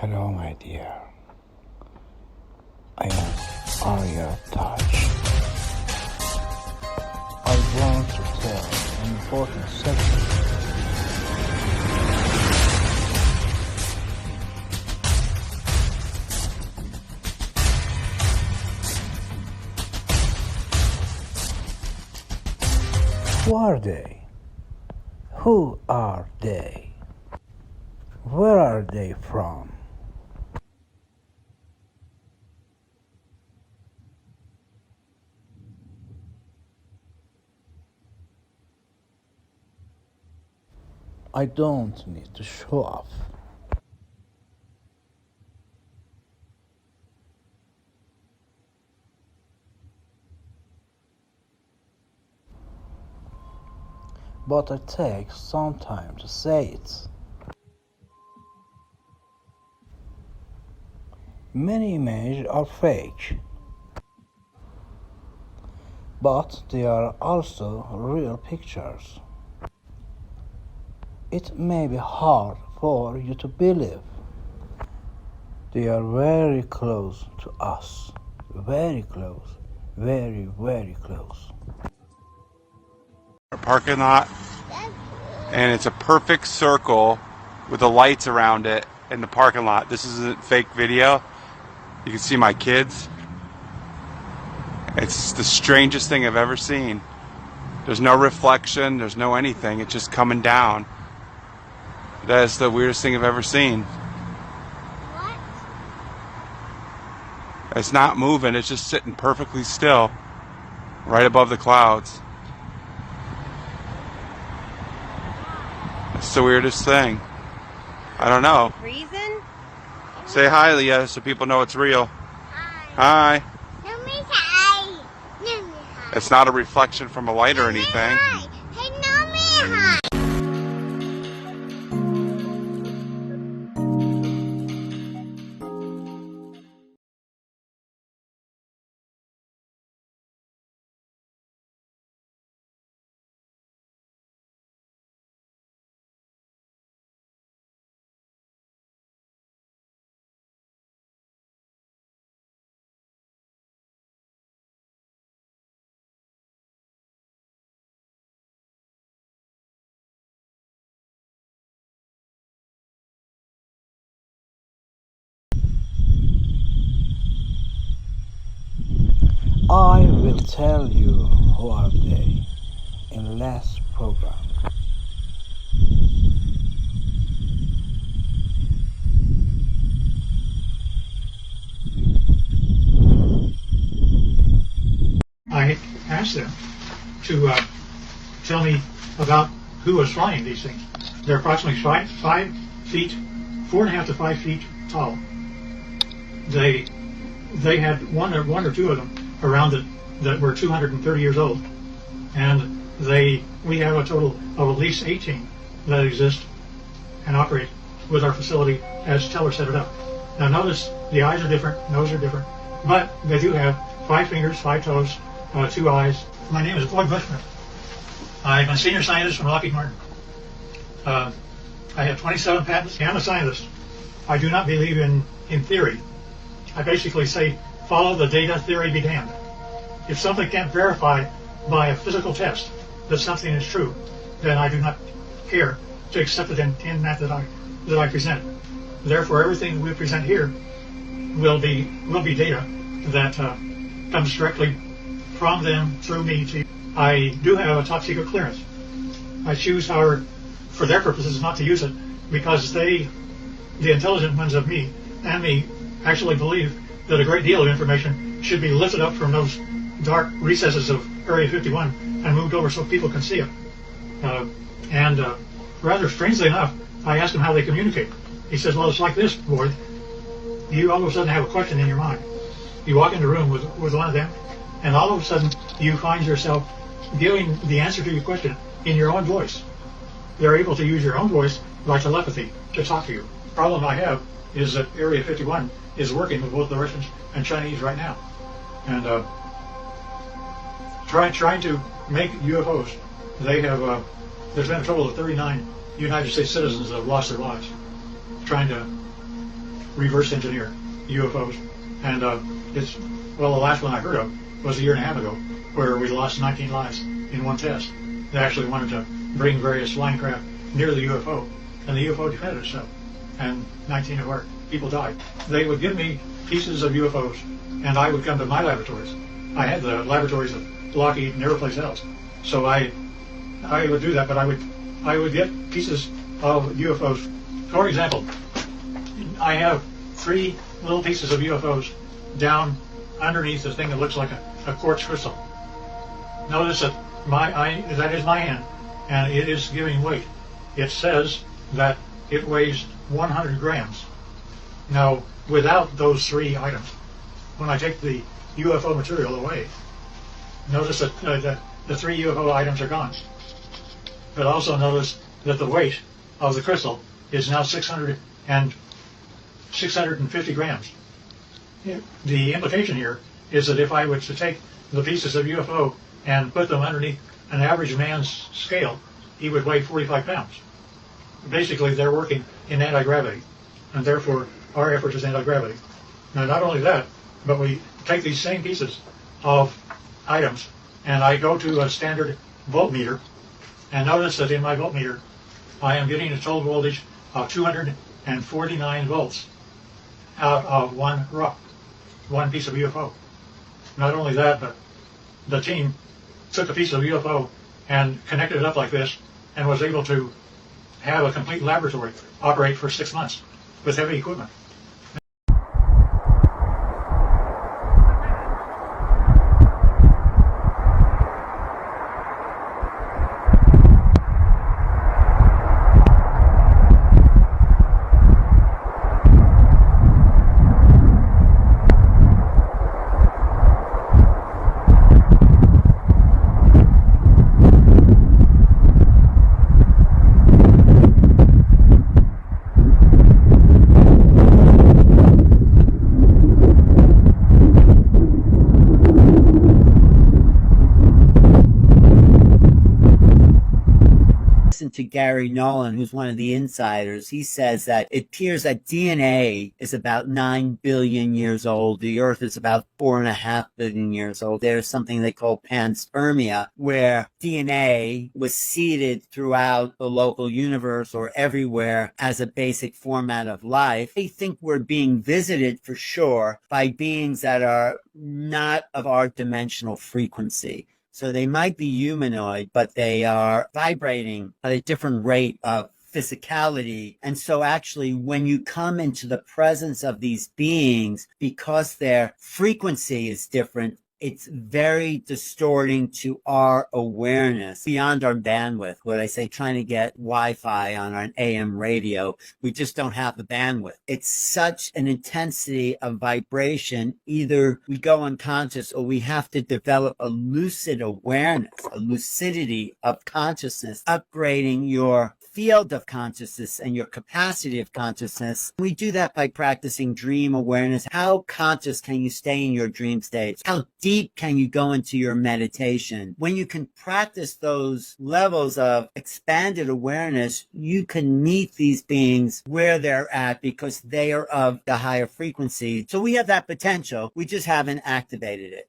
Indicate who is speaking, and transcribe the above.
Speaker 1: Hello, my dear. I am Arya Touch. I want to tell an important subject. Who are they? Who are they? Where are they from? I don't need to show off. But it takes some time to say it. Many images are fake, but they are also real pictures. It may be hard for you to believe. They are very close to us. Very close. Very, very close.
Speaker 2: Parking lot, and it's a perfect circle with the lights around it in the parking lot. This isn't fake video. You can see my kids. It's the strangest thing I've ever seen. There's no reflection, there's no anything, it's just coming down. That is the weirdest thing I've ever seen.
Speaker 3: What?
Speaker 2: It's not moving, it's just sitting perfectly still, right above the clouds. It's the weirdest thing. I don't know.
Speaker 3: Reason?
Speaker 2: Say hi, Leah, so people know it's real.
Speaker 3: Hi.
Speaker 2: Hi.
Speaker 3: No me hi. No me hi.
Speaker 2: It's not a reflection from a light or anything.
Speaker 3: Hi. Hey, no me hi.
Speaker 1: I will tell you who are they in last program.
Speaker 4: I asked them to tell me about who was flying these things. They're approximately 5 feet, 4.5 to 5 feet tall. They had one or two of them around it that were 230 years old, and we have a total of at least 18 that exist and operate with our facility as Teller set it up. Now notice the eyes are different, nose are different, but they do have 5 fingers, 5 toes, 2 eyes. My name is Boyd Bushman. I'm a senior scientist from Lockheed Martin. I have 27 patents. I'm a scientist. I do not believe in theory. I basically say, follow the data, theory be damned. If something can't verify by a physical test that something is true, then I do not care to accept it in that I present. Therefore, everything we present here will be data that comes directly from them through me to you. I do have a top secret clearance. I choose, however, for their purposes, not to use it because the intelligent ones of me and me actually believe that a great deal of information should be lifted up from those dark recesses of Area 51 and moved over so people can see it. Rather strangely enough, I asked him how they communicate. He says, well, it's like this, Boyd. You all of a sudden have a question in your mind. You walk into a room with one of them, and all of a sudden you find yourself giving the answer to your question in your own voice. They're able to use your own voice by telepathy to talk to you. The problem I have is that Area 51 is working with both the Russians and Chinese right now, and trying to make UFOs. They have there's been a total of 39 United States citizens that have lost their lives trying to reverse engineer UFOs. And the last one I heard of was a year and a half ago, where we lost 19 lives in one test. They actually wanted to bring various flying craft near the UFO, and the UFO defended itself, and 19 of our people died. They would give me pieces of UFOs, and I would come to my laboratories. I had the laboratories of Lockheed and every place else, so I would do that. But I would get pieces of UFOs. For example, I have 3 little pieces of UFOs down underneath the thing that looks like a quartz crystal. Notice that that is my hand, and it is giving weight. It says that it weighs 100 grams. Now, without those 3 items, when I take the UFO material away, notice that the 3 UFO items are gone. But also notice that the weight of the crystal is now 650 grams. The implication here is that if I were to take the pieces of UFO and put them underneath an average man's scale, he would weigh 45 pounds. Basically, they're working in anti-gravity, and therefore our effort is anti-gravity. Now, not only that, but we take these same pieces of items, and I go to a standard voltmeter, and notice that in my voltmeter, I am getting a total voltage of 249 volts out of one piece of UFO. Not only that, but the team took a piece of UFO and connected it up like this, and was able to have a complete laboratory operate for 6 months with heavy equipment.
Speaker 5: To Gary Nolan, who's one of the insiders, he says that it appears that DNA is about 9 billion years old. The Earth is about 4.5 billion years old. There's something they call panspermia, where DNA was seeded throughout the local universe or everywhere as a basic format of life. They think we're being visited for sure by beings that are not of our dimensional frequency. So they might be humanoid, but they are vibrating at a different rate of physicality. And so actually, when you come into the presence of these beings, because their frequency is different, it's very distorting to our awareness beyond our bandwidth. What I say, trying to get Wi-Fi on an AM radio, we just don't have the bandwidth. It's such an intensity of vibration. Either we go unconscious or we have to develop a lucid awareness, a lucidity of consciousness, upgrading your field of consciousness and your capacity of consciousness. We do that by practicing dream awareness. How conscious can you stay in your dream states? How deep can you go into your meditation? When you can practice those levels of expanded awareness, you can meet these beings where they're at because they are of the higher frequency. So we have that potential. We just haven't activated it.